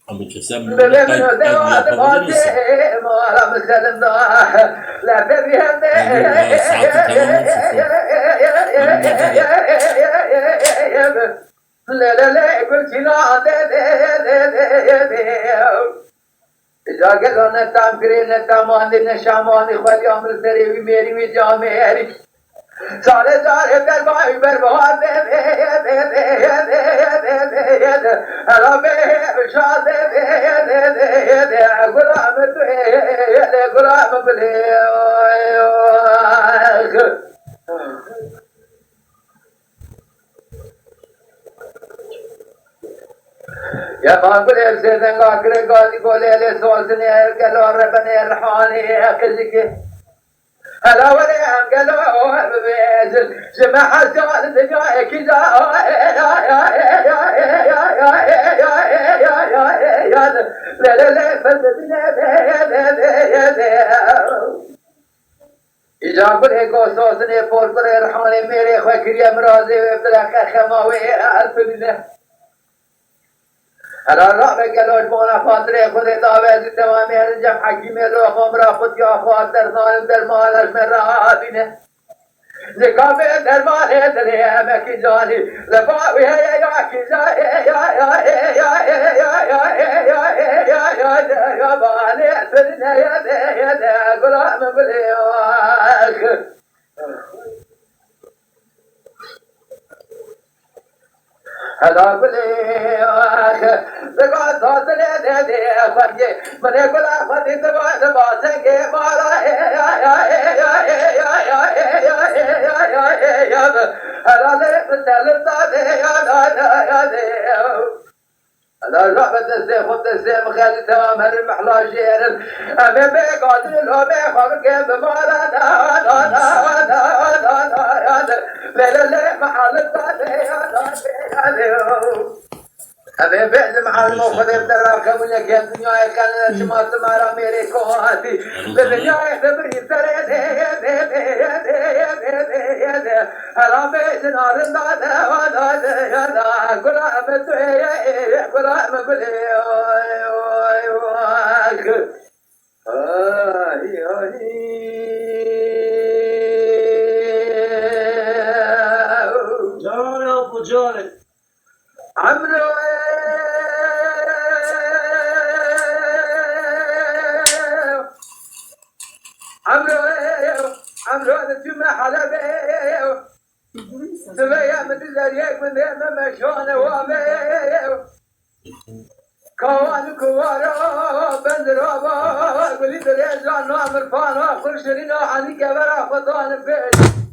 Ama kesin böyle yapabilir misin? Saati tamam olsun. جاگل نتام کری نتام آندی نشامانی خواهی عمر سری وی میری وی جامعی سال سال بربای برباد الا به شاد غلام غلام بلی يا بانقول سيدنا قاكر قال يقول لي سوسني قالوا ربنا الرحمن اكلك هلا ولا قالوا جماعة جوال الدنيا كذا لا لا لا فزدنا إجاب الهجو سوسني فور پر الرحمن میرے خوکری امراضی بلا خماوي الف منه هلا رابع قالوا جمونا فاطرة خذ دعوة تمام الجمع حكيم الروح أمر خذ يا فاطر ظالم در مالش من رابينه زكام در مال دريا مكي جاني لفاوي يا كيزا يا بالي سرنا يا غلام بلياك هلا بلياك لقد صادني دي أخوي من يقول أخوي تبع سنجي مالا هلا لي هلا رحمة الزيف والتسليم خالي تمام هالمحلا جير أمي بيقاتل الهم يخاف كيف مالا لا لا محل الطالي أبي بعد مع الموقف يبدأ كمية كان دنيا كان شمال تمارا ميري كواتي الدنيا يختبر يفتري هلا بيت نار النار قرآن بتوي قرآن بلي جاري أبو جاري عمرو عمرو الجمع حلبي سبيا مثل ذريك من ذي مشونه وامي كوان كوارا بندرابا قولي دريجان نامر فانا خرشرين حنيك برا خطان بيت